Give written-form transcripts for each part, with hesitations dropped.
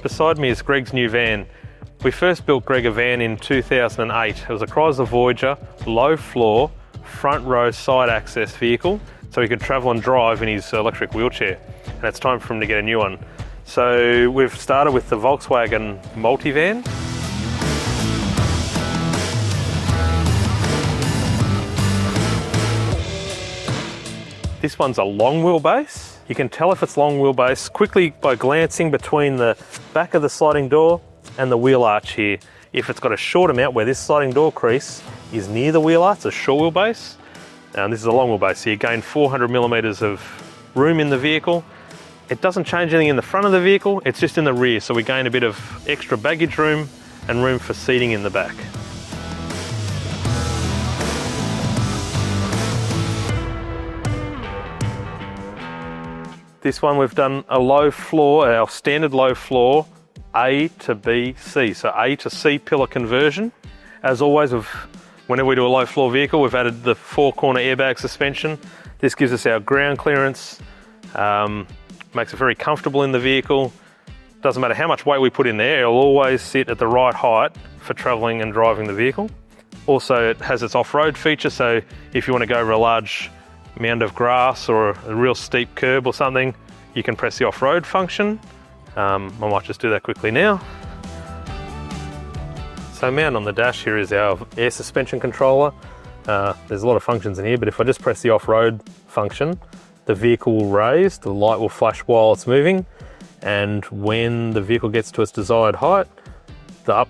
Beside me is Greg's new van. We first built Greg a van in 2008. It was a Chrysler Voyager, low floor, front row side access vehicle, so he could travel and drive in his electric wheelchair. And it's time for him to get a new one. So we've started with the Volkswagen multivan. This one's a long wheelbase. You can tell if it's long wheelbase quickly by glancing between the back of the sliding door and the wheel arch here. If it's got a short amount where this sliding door crease is near the wheel arch, it's a short wheelbase. And this is a long wheelbase, so you gain 400 millimeters of room in the vehicle. It doesn't change anything in the front of the vehicle, it's just in the rear, so we gain a bit of extra baggage room and room for seating in the back. This one we've done a low floor, our standard low floor, A to B, C. So A to C pillar conversion. As always, whenever we do a low floor vehicle, we've added the 4-corner airbag suspension. This gives us our ground clearance, makes it very comfortable in the vehicle. Doesn't matter how much weight we put in there, it'll always sit at the right height for traveling and driving the vehicle. Also, it has its off-road feature, so if you want to go over a large mound of grass or a real steep curb or something, you can press the off-road function. I might just do that quickly now. So mounted on the dash here is our air suspension controller. There's a lot of functions in here, but if I just press the off-road function, the vehicle will raise, the light will flash while it's moving, and when the vehicle gets to its desired height, the up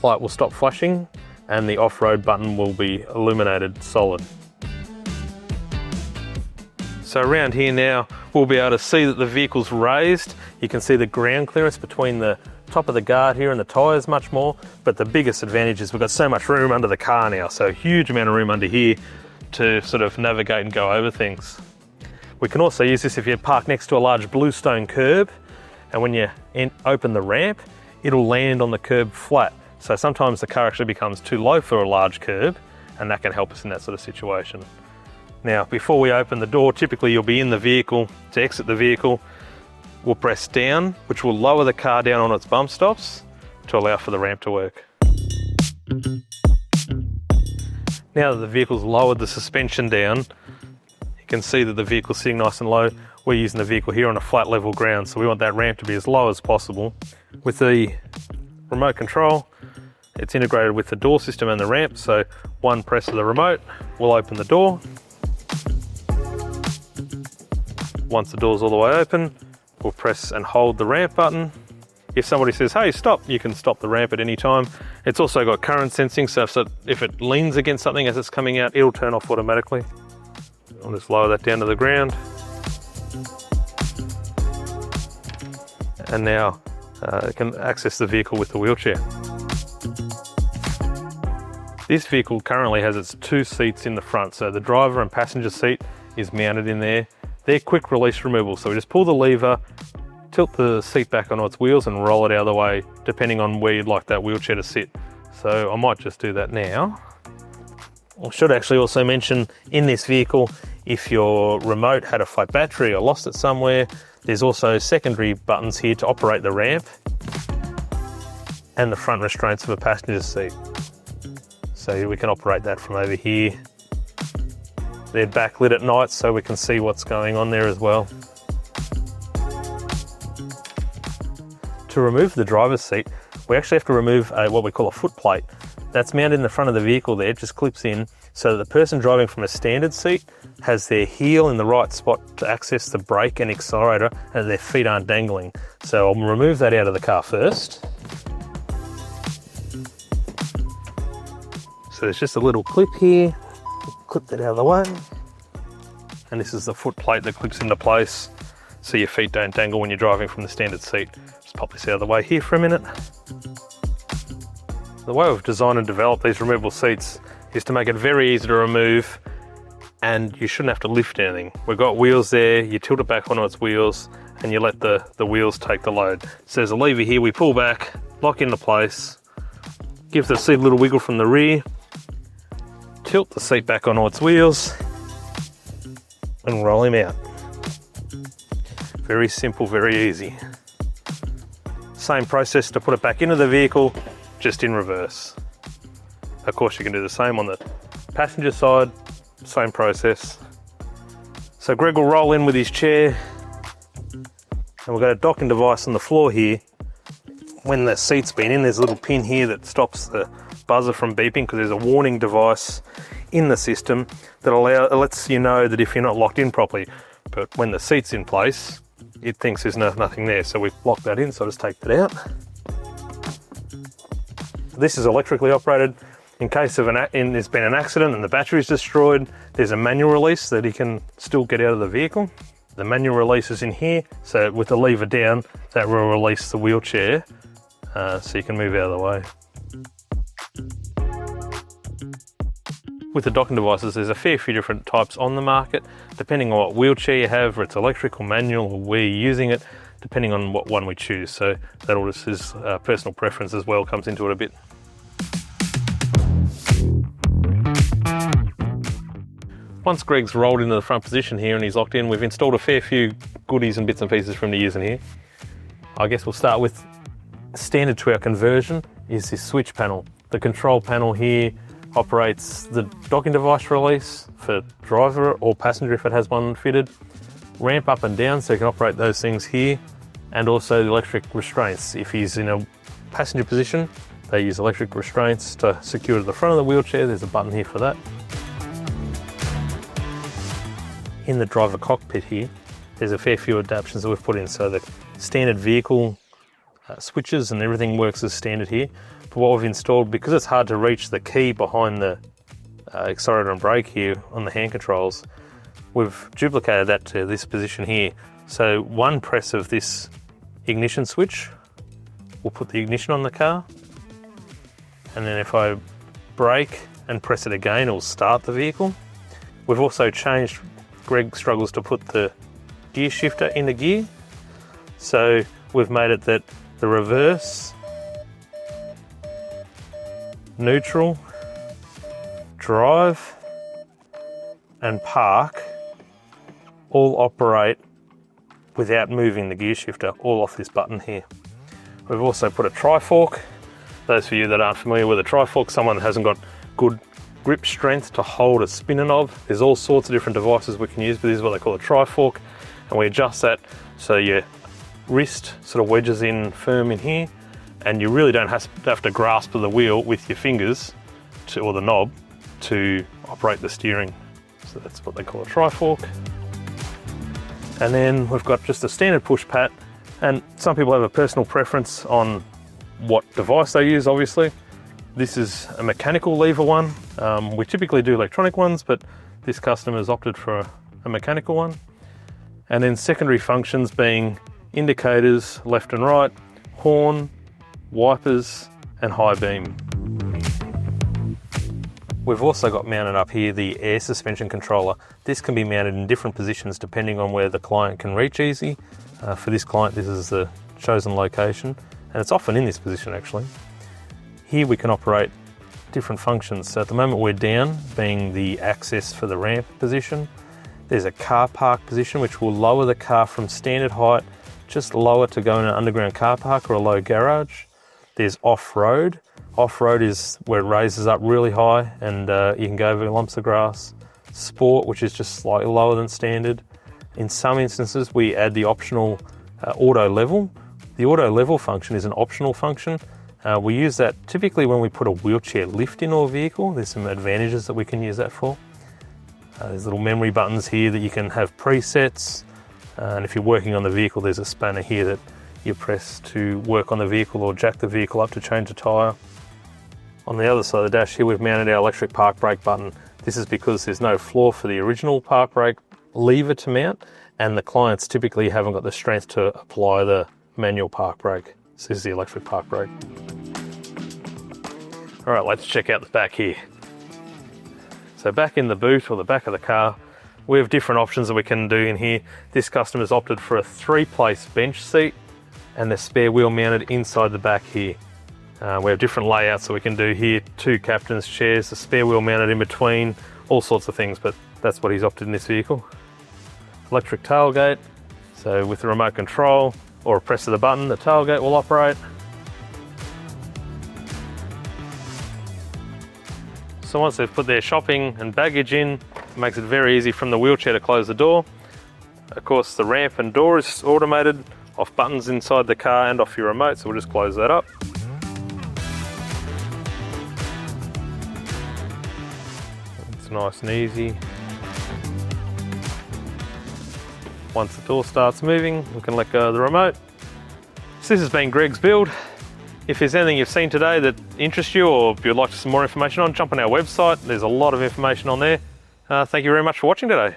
light will stop flashing and the off-road button will be illuminated solid. So around here now, we'll be able to see that the vehicle's raised. You can see the ground clearance between the top of the guard here and the tyres much more, but the biggest advantage is we've got so much room under the car now, so a huge amount of room under here to sort of navigate and go over things. We can also use this if you park next to a large bluestone curb, and when you open the ramp, it'll land on the curb flat. So sometimes the car actually becomes too low for a large curb, and that can help us in that sort of situation. Now, before we open the door, typically you'll be in the vehicle. To exit the vehicle, we'll press down, which will lower the car down on its bump stops to allow for the ramp to work. Now that the vehicle's lowered the suspension down, you can see that the vehicle's sitting nice and low. We're using the vehicle here on a flat level ground, so we want that ramp to be as low as possible. With the remote control, it's integrated with the door system and the ramp, so one press of the remote will open the door. Once the door's all the way open, we'll press and hold the ramp button. If somebody says, hey, stop, you can stop the ramp at any time. It's also got current sensing, so if it leans against something as it's coming out, it'll turn off automatically. I'll just lower that down to the ground. And now it can access the vehicle with the wheelchair. This vehicle currently has its 2 seats in the front, so the driver and passenger seat is mounted in there. They're quick release removal, so we just pull the lever, tilt the seat back onto its wheels and roll it out of the way, depending on where you'd like that wheelchair to sit. So I might just do that now. I should actually also mention, in this vehicle, if your remote had a flat battery or lost it somewhere, there's also secondary buttons here to operate the ramp and the front restraints of a passenger seat. So we can operate that from over here. They're backlit at night so we can see what's going on there as well. To remove the driver's seat, we actually have to remove what we call a foot plate. That's mounted in the front of the vehicle there, it just clips in, so that the person driving from a standard seat has their heel in the right spot to access the brake and accelerator, and their feet aren't dangling. So I'll remove that out of the car first. So there's just a little clip here. Clip that out of the way. And this is the foot plate that clips into place so your feet don't dangle when you're driving from the standard seat. Just pop this out of the way here for a minute. The way we've designed and developed these removable seats is to make it very easy to remove, and you shouldn't have to lift anything. We've got wheels there, you tilt it back onto its wheels and you let the wheels take the load. So there's a lever here, we pull back, lock into place, give the seat a little wiggle from the rear, tilt the seat back onto its wheels and roll him out. Very simple, very easy. Same process to put it back into the vehicle, just in reverse. Of course you can do the same on the passenger side, same process. So Greg will roll in with his chair, and we've got a docking device on the floor here. When the seat's been in, there's a little pin here that stops the buzzer from beeping, because there's a warning device in the system that lets you know that if you're not locked in properly. But when the seat's in place, it thinks there's nothing there, so we've locked that in, so I'll just take that out. This is electrically operated. In case of there's been an accident and the battery's destroyed, there's a manual release that he can still get out of the vehicle. The manual release is in here, so with the lever down, that will release the wheelchair, so you can move out of the way. With the docking devices, there's a fair few different types on the market, depending on what wheelchair you have, whether it's electric or manual, or where you're using it, depending on what one we choose. So that all just is personal preference as well, comes into it a bit. Once Greg's rolled into the front position here and he's locked in, we've installed a fair few goodies and bits and pieces for him to use in here. I guess we'll start with standard to our conversion is this switch panel. The control panel here operates the docking device release for driver or passenger if it has one fitted, ramp up and down so you can operate those things here, and also the electric restraints. If he's in a passenger position, they use electric restraints to secure to the front of the wheelchair. There's a button here for that. In the driver cockpit here, there's a fair few adaptations that we've put in. So the standard vehicle switches and everything works as standard here. But what we've installed, because it's hard to reach the key behind the accelerator and brake here on the hand controls, we've duplicated that to this position here. So one press of this ignition switch will put the ignition on the car. And then if I brake and press it again, it'll start the vehicle. We've also changed, Greg struggles to put the gear shifter into gear. So we've made it that the reverse, neutral, drive, and park all operate without moving the gear shifter, all off this button here. We've also put a tri-fork. Those of you that aren't familiar with a tri-fork, someone that hasn't got good grip strength to hold a spinner knob. There's all sorts of different devices we can use, but this is what they call a tri-fork, and we adjust that so your wrist sort of wedges in firm in here, and you really don't have to grasp the wheel with your fingers or the knob to operate the steering. So that's what they call a tri-fork. And then we've got just a standard push pat, and some people have a personal preference on what device they use, obviously. This is a mechanical lever one. We typically do electronic ones, but this customer's opted for a mechanical one. And then secondary functions being indicators, left and right, horn, wipers, and high beam. We've also got mounted up here the air suspension controller. This can be mounted in different positions depending on where the client can reach easy. For this client, this is the chosen location, and it's often in this position actually. Here we can operate different functions. So at the moment we're down, being the access for the ramp position. There's a car park position which will lower the car from standard height, just lower to go in an underground car park or a low garage. There's off-road. Off-road is where it raises up really high and you can go over lumps of grass. Sport, which is just slightly lower than standard. In some instances we add the optional auto level. The auto level function is an optional function. We use that typically when we put a wheelchair lift in our vehicle. There's some advantages that we can use that for. There's little memory buttons here that you can have presets, and if you're working on the vehicle there's a spanner here that you press to work on the vehicle or jack the vehicle up to change a tyre. On the other side of the dash here we've mounted our electric park brake button. This is because there's no floor for the original park brake lever to mount, and the clients typically haven't got the strength to apply the manual park brake. So this is the electric park brake. All right, let's check out the back here. So back in the boot or the back of the car, we have different options that we can do in here. This customer's opted for a 3-place bench seat and the spare wheel mounted inside the back here. We have different layouts that we can do here. 2 captain's chairs, the spare wheel mounted in between, all sorts of things, but that's what he's opted in this vehicle. Electric tailgate, so with the remote control, or a press of the button, the tailgate will operate. So once they've put their shopping and baggage in, it makes it very easy from the wheelchair to close the door. Of course, the ramp and door is automated, off buttons inside the car and off your remote, so we'll just close that up. It's nice and easy. Once the door starts moving, we can let go of the remote. So this has been Greg's build. If there's anything you've seen today that interests you or you'd like some more information on, jump on our website. There's a lot of information on there. Thank you very much for watching today.